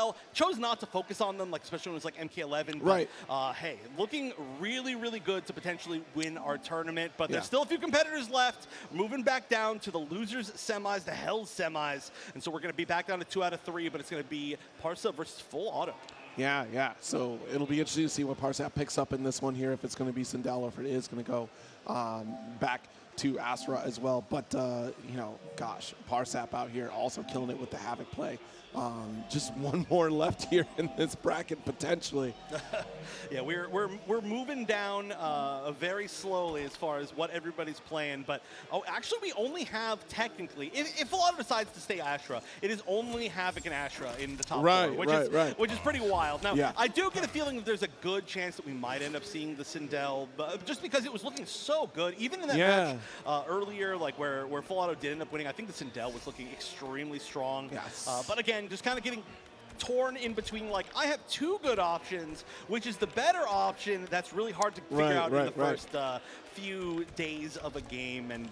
well. Chose not to focus on them, like especially when it was like MK1. Right. But, hey, looking really, really good to potentially win our tournament. But there's still a few competitors left. Moving back down to the losers semis, the Hells semis. And so we're going to be back down to 2 out of 3, but it's going to be PARSAHP versus Full Auto. Yeah, yeah. So it'll be interesting to see what PARSAHP picks up in this one here, if it's going to be Sindel or if it is going to go back to Astra as well. But, you know, gosh, PARSAHP out here also killing it with the Havoc play. Just one more left here in this bracket, potentially. Yeah, we're moving down very slowly as far as what everybody's playing. But actually, we only have technically, if a lot decides to stay Astra, it is only Havoc and Astra in the top four, which is pretty wild. Now, I do get a feeling that there's a good chance that we might end up seeing the Sindel, just because it was looking so good, even in that match earlier, like where Full Auto did end up winning. I think the Sindel was looking extremely strong. Yes. But again, just kind of getting torn in between, like, I have two good options, which is the better option. That's really hard to figure out in the first few days of a game, and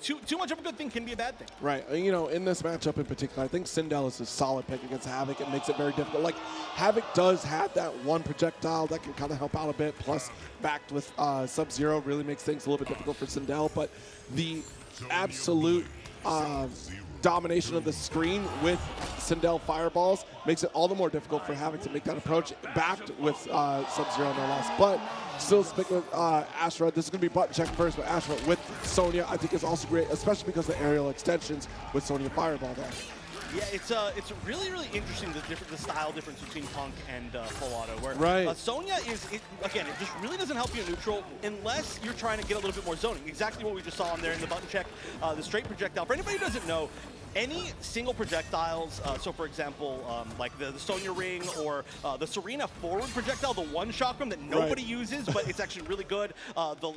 too much of a good thing can be a bad thing. Right. You know, in this matchup in particular, I think Sindel is a solid pick against Havoc. It makes it very difficult. Like, Havoc does have that one projectile that can kind of help out a bit, plus backed with Sub-Zero really makes things a little bit difficult for Sindel, but the absolute domination of the screen with Sindel fireballs makes it all the more difficult for Havoc to make that approach, backed with Sub-Zero no less. But still sticking with Astra. This is going to be button check first, but Astra with Sonya I think is also great, especially because of the aerial extensions with Sonya Fireball there. Yeah, it's really, really interesting, the style difference between Punk and Full Auto, where Sonya again, it just really doesn't help you in neutral unless you're trying to get a little bit more zoning. Exactly what we just saw on there in the button check, the straight projectile. For anybody who doesn't know, any single projectiles, so for example, like the Sonya Ring or the Serena forward projectile, the one chakram that nobody uses, but it's actually really good, the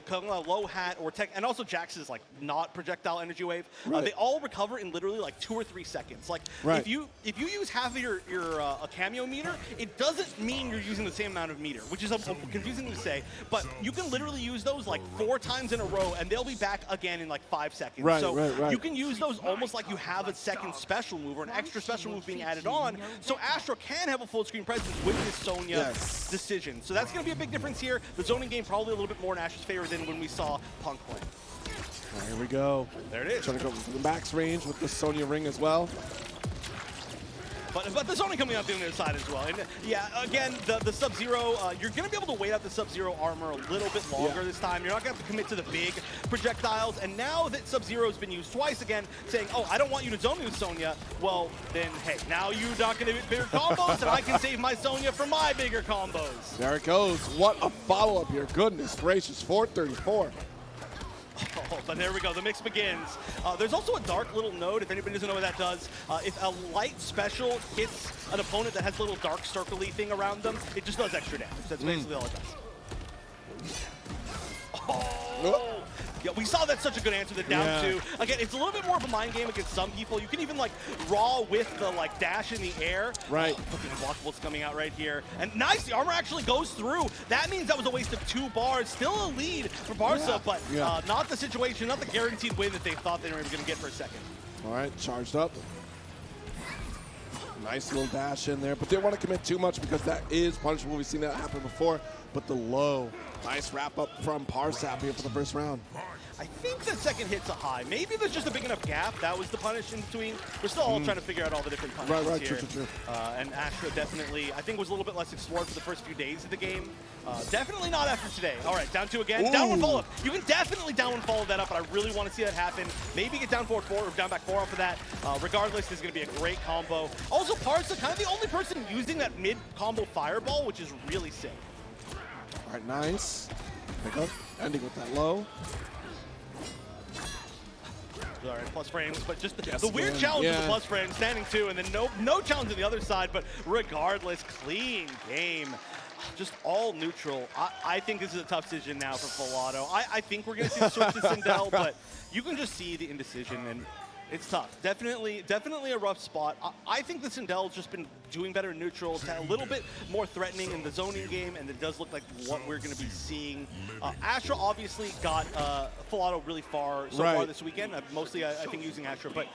low hat, or tech, and also Jax's like not projectile energy wave, they all recover in literally like 2 or 3 seconds. Like if you use half of your a cameo meter, it doesn't mean you're using the same amount of meter, which is confusing to say, but you can literally use those like 4 times in a row, and they'll be back again in like 5 seconds. You can use those almost like you have a second special move or an extra special move being added on, so Astra can have a full screen presence with this Sonya decision. So that's going to be a big difference here. The zoning game probably a little bit more in Astra's favor than when we saw Punk play. Here we go. There it is. Trying to go for the max range with the Sonya Ring as well. But the zoning coming out the other side as well. And yeah, again, the Sub-Zero, you're going to be able to wait out the Sub-Zero armor a little bit longer this time. You're not going to have to commit to the big projectiles. And now that Sub-Zero's been used twice again, saying, oh, I don't want you to zone me with Sonya, well, then, hey, now you're not going to get bigger combos, and I can save my Sonya for my bigger combos. There it goes. What a follow-up here. Goodness gracious, 434. Oh, but there we go, the mix begins. There's also a dark little node, if anybody doesn't know what that does. If a light special hits an opponent that has a little dark circle-y thing around them, it just does extra damage. That's basically all it does. Oh! Yeah, we saw that's such a good answer, the down 2. Again, it's a little bit more of a mind game against some people. You can even like raw with the like dash in the air. Right. Fucking unblockables coming out right here. And nice, the armor actually goes through. That means that was a waste of 2 bars. Still a lead for PARSAHP, but not the situation, not the guaranteed win that they thought they were going to get for a second. All right, charged up. Nice little dash in there, but they don't want to commit too much because that is punishable. We've seen that happen before. But the low, nice wrap up from PARSAHP here for the first round. I think the second hit's a high. Maybe there's just a big enough gap. That was the punish in between. We're still all trying to figure out all the different punishes here. True. And Astra definitely, I think, was a little bit less explored for the first few days of the game. Definitely not after today. All right, down 2 again. Down 1 follow-up. You can definitely down 1 follow that up, but I really want to see that happen. Maybe get down 4 or down back 4 off of that. Regardless, this is going to be a great combo. Also, PARSAHP, kind of the only person using that mid-combo fireball, which is really sick. All right, nice. Pick up, ending with that low. All right, plus frames, but just the weird challenge of the plus frames, standing 2, and then no challenge on the other side, but regardless, clean game. Just all neutral. I think this is a tough decision now for Full Auto. I think we're going to see the switch to Sindel, but you can just see the indecision, and It's tough. Definitely a rough spot. I think the Sindel's just been doing better in neutral. It's a little bit more threatening in the zoning game, and it does look like what we're going to be seeing. Astra obviously got full auto really far so far this weekend. Mostly, I think, using Astra, but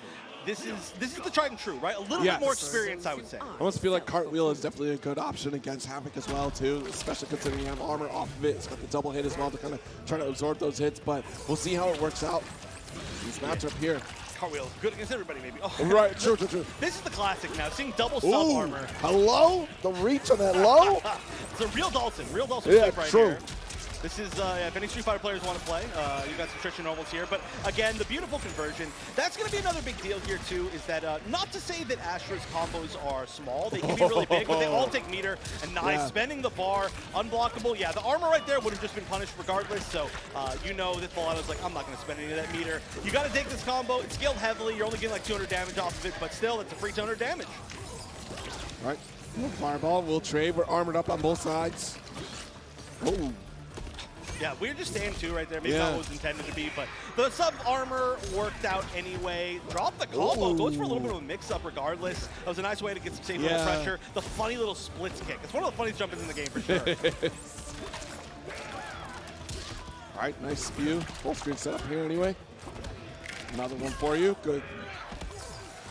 this is the tried and true, right? A little bit more experience, I would say. I almost feel like Cartwheel is definitely a good option against Havoc as well, too, especially considering you have armor off of it. It's got the double hit as well to kind of try to absorb those hits, but we'll see how it works out. This matchup here. Cartwheel, good against everybody, maybe. Oh, right, true. This is the classic now, seeing double sub armor. Hello? The reach on that low? It's a real Dalton yeah, right true. here. This is, if any Street Fighter players want to play, you've got some tricks and normals here. But again, the beautiful conversion. That's going to be another big deal here, too, is that not to say that Astra's combos are small. They can be really big, but they all take meter. And nice, spending the bar, unblockable. Yeah, the armor right there would have just been punished regardless. So you know that Falato's like, I'm not going to spend any of that meter. You got to take this combo. It's scaled heavily. You're only getting like 200 damage off of it, but still, it's a free 200 damage. All right, fireball. We'll trade. We're armored up on both sides. Oh. Yeah, weird just stand two right there. Maybe not what was intended to be, but the sub armor worked out anyway. Drop the combo, goes for a little bit of a mix-up regardless. That was a nice way to get some safe little pressure. The funny little splits kick. It's one of the funniest jump-ins in the game for sure. All right, nice spew. Full screen setup here anyway. Another one for you. Good.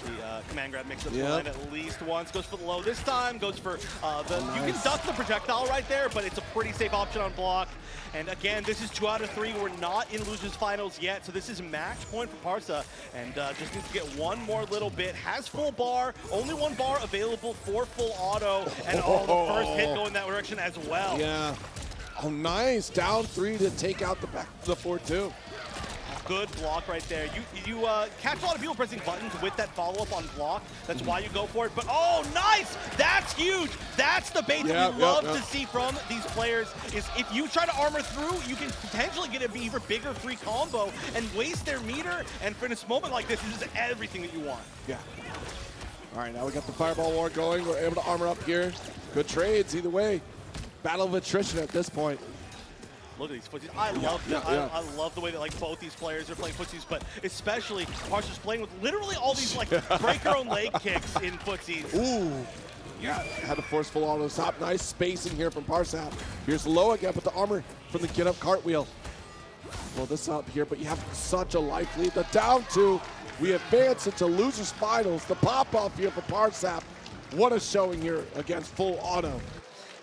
The command grab makes up the line at least once. Goes for the low this time. Goes for you can duck the projectile right there, but it's a pretty safe option on block. And again, this is 2 out of 3. We're not in losers finals yet, so this is match point for Parsa, and just needs to get one more little bit. Has full bar, only 1 bar available for full auto, and the first hit going that direction as well. Yeah. Oh, nice. Down 3 to take out the 4-2. Good block right there. You catch a lot of people pressing buttons with that follow-up on block. That's why you go for it. But oh, nice! That's huge. That's the bait that we love to see from these players. Is if you try to armor through, you can potentially get an even bigger free combo and waste their meter. And for this moment like this, this is everything that you want. Yeah. All right, now we got the fireball war going. We're able to armor up here. Good trades either way. Battle of attrition at this point. Look at these footsies. I love them. I love the way that like both these players are playing footsies, but especially Parsa's playing with literally all these like break your own leg kicks in footsies. Ooh. Yeah, had a forceful auto stop. Nice spacing here from PARSAHP. Here's low again, but the armor from the get up cartwheel. Well, this up here, but you have such a life lead. The down 2. We advance into losers finals. The pop off here for PARSAHP. What a showing here against full auto.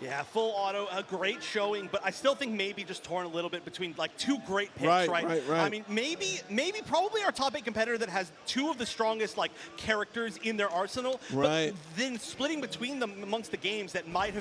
Yeah, full auto, a great showing, but I still think maybe just torn a little bit between like 2 great picks, right? I mean, maybe probably our top 8 competitor that has 2 of the strongest like characters in their arsenal, but then splitting between them amongst the games that might have